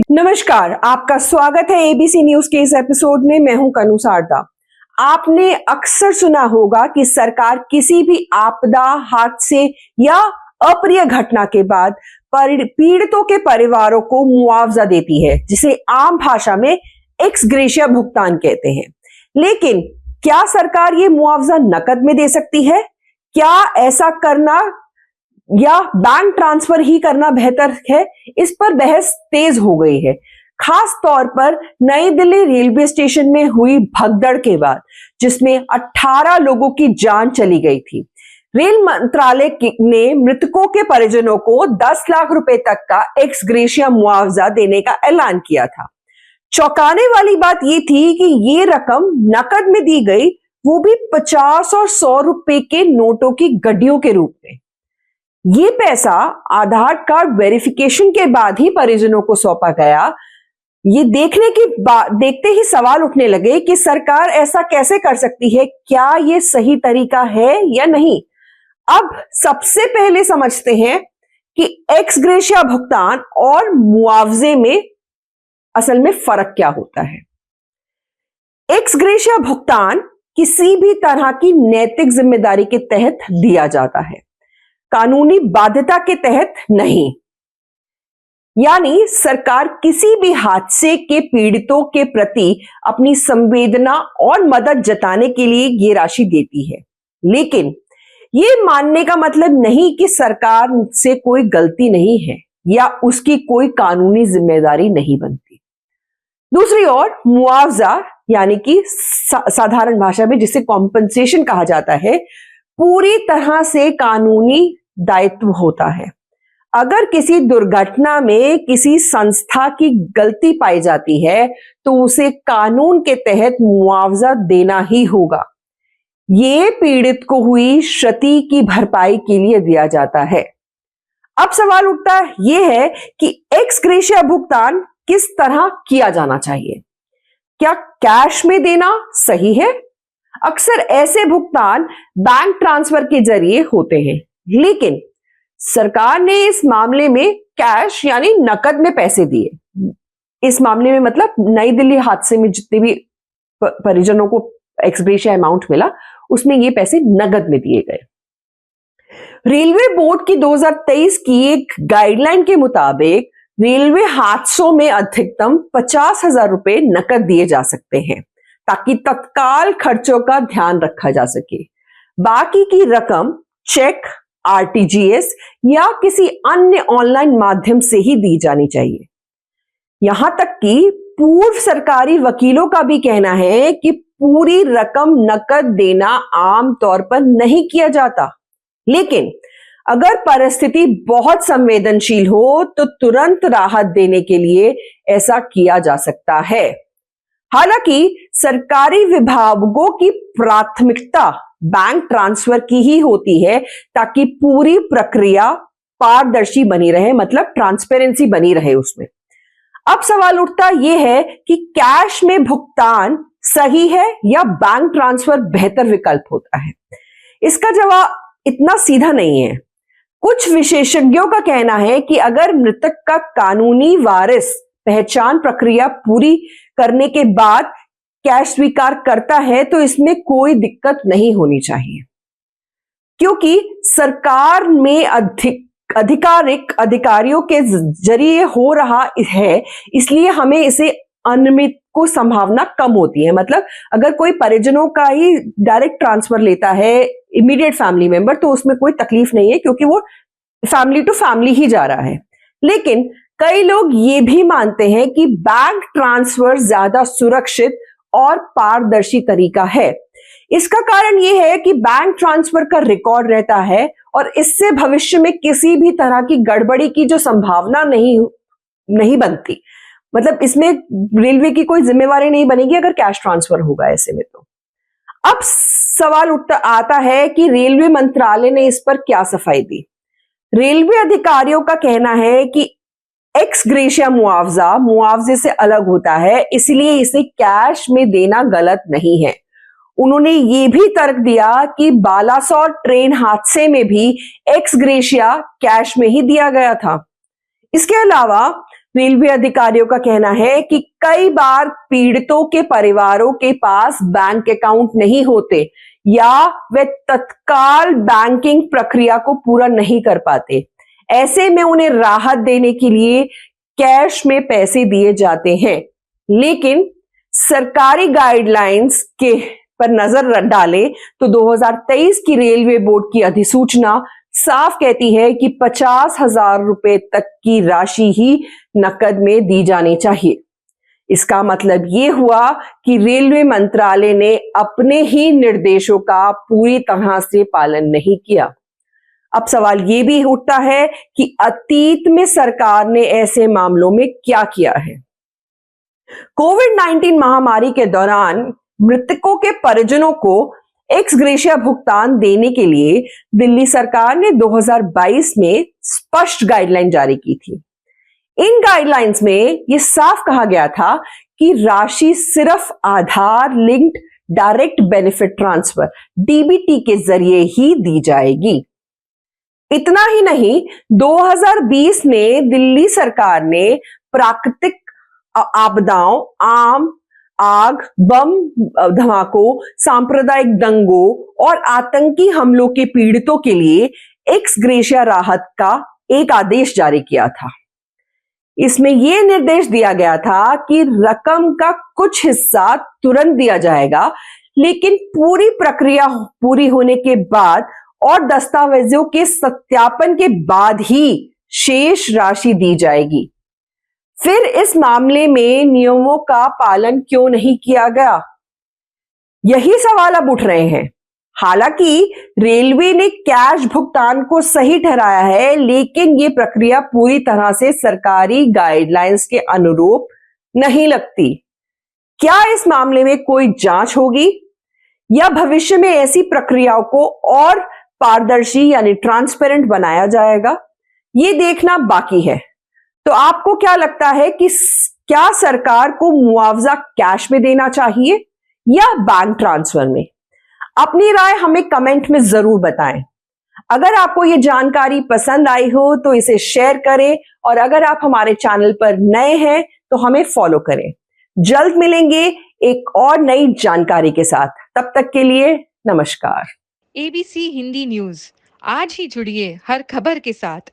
नमस्कार, आपका स्वागत है एबीसी न्यूज के इस एपिसोड में। मैं हूं कनु सारदा। आपने अक्सर सुना होगा कि सरकार किसी भी आपदा, हादसे या अप्रिय घटना के बाद पीड़ितों के परिवारों को मुआवजा देती है, जिसे आम भाषा में एक्स ग्रेशिया भुगतान कहते हैं। लेकिन क्या सरकार ये मुआवजा नकद में दे सकती है? क्या ऐसा करना या बैंक ट्रांसफर ही करना बेहतर है? इस पर बहस तेज हो गई है, खास तौर पर नई दिल्ली रेलवे स्टेशन में हुई भगदड़ के बाद, जिसमें 18 लोगों की जान चली गई थी। रेल मंत्रालय ने मृतकों के परिजनों को 10 लाख रुपए तक का एक्स ग्रेशिया मुआवजा देने का ऐलान किया था। चौंकाने वाली बात यह थी कि ये रकम नकद में दी गई, वो भी 50 और 100 रुपए के नोटों की गड्डियों के रूप में। ये पैसा आधार कार्ड वेरिफिकेशन के बाद ही परिजनों को सौंपा गया। ये देखते ही सवाल उठने लगे कि सरकार ऐसा कैसे कर सकती है? क्या ये सही तरीका है या नहीं? अब सबसे पहले समझते हैं कि एक्स ग्रेशिया भुगतान और मुआवजे में असल में फर्क क्या होता है। एक्स ग्रेशिया भुगतान किसी भी तरह की नैतिक जिम्मेदारी के तहत दिया जाता है, कानूनी बाध्यता के तहत नहीं। यानी सरकार किसी भी हादसे के पीड़ितों के प्रति अपनी संवेदना और मदद जताने के लिए ये राशि देती है। लेकिन ये मानने का मतलब नहीं कि सरकार से कोई गलती नहीं है या उसकी कोई कानूनी जिम्मेदारी नहीं बनती। दूसरी ओर मुआवजा, यानी कि साधारण भाषा में जिसे कॉम्पनसेशन कहा जाता है, पूरी तरह से कानूनी दायित्व होता है। अगर किसी दुर्घटना में किसी संस्था की गलती पाई जाती है तो उसे कानून के तहत मुआवजा देना ही होगा। ये पीड़ित को हुई क्षति की भरपाई के लिए दिया जाता है। अब सवाल उठता यह है कि एक्स ग्रेशिया भुगतान किस तरह किया जाना चाहिए? क्या कैश में देना सही है? अक्सर ऐसे भुगतान बैंक ट्रांसफर के जरिए होते हैं, लेकिन सरकार ने इस मामले में कैश यानी नकद में पैसे दिए। इस मामले में मतलब नई दिल्ली हादसे में जितने भी परिजनों को एक्स ग्रेशिया अमाउंट मिला, उसमें ये पैसे नकद में दिए गए। रेलवे बोर्ड की 2023 की एक गाइडलाइन के मुताबिक रेलवे हादसों में अधिकतम 50,000 रुपए नकद दिए जा सकते हैं, ताकि तत्काल खर्चों का ध्यान रखा जा सके। बाकी की रकम चेक, आरटीजीएस या किसी अन्य ऑनलाइन माध्यम से ही दी जानी चाहिए। यहां तक कि पूर्व सरकारी वकीलों का भी कहना है कि पूरी रकम नकद देना आमतौर पर नहीं किया जाता, लेकिन अगर परिस्थिति बहुत संवेदनशील हो तो तुरंत राहत देने के लिए ऐसा किया जा सकता है। हालांकि सरकारी विभागों की प्राथमिकता बैंक ट्रांसफर की ही होती है, ताकि पूरी प्रक्रिया पारदर्शी बनी रहे, मतलब ट्रांसपेरेंसी बनी रहे उसमें। अब सवाल उठता यह है कि कैश में भुगतान सही है या बैंक ट्रांसफर बेहतर विकल्प होता है? इसका जवाब इतना सीधा नहीं है। कुछ विशेषज्ञों का कहना है कि अगर मृतक का कानूनी वारिस पहचान प्रक्रिया पूरी करने के बाद कैश स्वीकार करता है तो इसमें कोई दिक्कत नहीं होनी चाहिए, क्योंकि सरकार में अधिकारियों के जरिए हो रहा है, इसलिए हमें इसे अनियमित को संभावना कम होती है। मतलब अगर कोई परिजनों का ही डायरेक्ट ट्रांसफर लेता है, इमीडिएट फैमिली मेंबर, तो उसमें कोई तकलीफ नहीं है, क्योंकि वो फैमिली टू फैमिली ही जा रहा है। लेकिन कई लोग ये भी मानते हैं कि बैंक ट्रांसफर ज्यादा सुरक्षित और पारदर्शी तरीका है। इसका कारण यह है कि बैंक ट्रांसफर का रिकॉर्ड रहता है और इससे भविष्य में किसी भी तरह की गड़बड़ी की जो संभावना नहीं बनती। मतलब इसमें रेलवे की कोई जिम्मेवारी नहीं बनेगी अगर कैश ट्रांसफर होगा ऐसे में। तो अब सवाल आता है कि रेलवे मंत्रालय ने इस पर क्या सफाई दी। रेलवे अधिकारियों का कहना है कि एक्स ग्रेशिया मुआवजा मुआवजे से अलग होता है, इसलिए इसे कैश में देना गलत नहीं है। उन्होंने ये भी तर्क दिया कि बालासोर ट्रेन हादसे में भी एक्स ग्रेशिया कैश में ही दिया गया था। इसके अलावा रेलवे अधिकारियों का कहना है कि कई बार पीड़ितों के परिवारों के पास बैंक अकाउंट नहीं होते या वे तत्काल बैंकिंग प्रक्रिया को पूरा नहीं कर पाते। ऐसे में उन्हें राहत देने के लिए कैश में पैसे दिए जाते हैं, लेकिन सरकारी गाइडलाइंस के पर नजर डालें तो 2023 की रेलवे बोर्ड की अधिसूचना साफ कहती है कि 50,000 रुपए तक की राशि ही नकद में दी जानी चाहिए। इसका मतलब ये हुआ कि रेलवे मंत्रालय ने अपने ही निर्देशों का पूरी तरह से पालन नहीं किया। अब सवाल ये भी उठता है कि अतीत में सरकार ने ऐसे मामलों में क्या किया है। कोविड-19 महामारी के दौरान मृतकों के परिजनों को एक्स ग्रेशिया भुगतान देने के लिए दिल्ली सरकार ने 2022 में स्पष्ट गाइडलाइन जारी की थी। इन गाइडलाइंस में यह साफ कहा गया था कि राशि सिर्फ Aadhaar linked direct benefit transfer DBT के जरिए ही दी जाएगी। इतना ही नहीं, 2020 में दिल्ली सरकार ने प्राकृतिक आपदाओं, आग, बम धमाकों, सांप्रदायिक दंगों और आतंकी हमलों के पीड़ितों के लिए एक्स ग्रेशिया राहत का एक आदेश जारी किया था। इसमें यह निर्देश दिया गया था कि रकम का कुछ हिस्सा तुरंत दिया जाएगा, लेकिन पूरी प्रक्रिया पूरी होने के बाद और दस्तावेजों के सत्यापन के बाद ही शेष राशि दी जाएगी। फिर इस मामले में नियमों का पालन क्यों नहीं किया गया? यही सवाल अब उठ रहे हैं। हालांकि रेलवे ने कैश भुगतान को सही ठहराया है, लेकिन यह प्रक्रिया पूरी तरह से सरकारी गाइडलाइंस के अनुरूप नहीं लगती। क्या इस मामले में कोई जांच होगी या भविष्य में ऐसी प्रक्रियाओं को और पारदर्शी यानी ट्रांसपेरेंट बनाया जाएगा? ये देखना बाकी है। तो आपको क्या लगता है कि क्या सरकार को मुआवजा कैश में देना चाहिए या बैंक ट्रांसफर में? अपनी राय हमें कमेंट में जरूर बताएं। अगर आपको ये जानकारी पसंद आई हो तो इसे शेयर करें, और अगर आप हमारे चैनल पर नए हैं तो हमें फॉलो करें। जल्द मिलेंगे एक और नई जानकारी के साथ। तब तक के लिए नमस्कार। ABC हिंदी न्यूज, आज ही जुड़िए हर खबर के साथ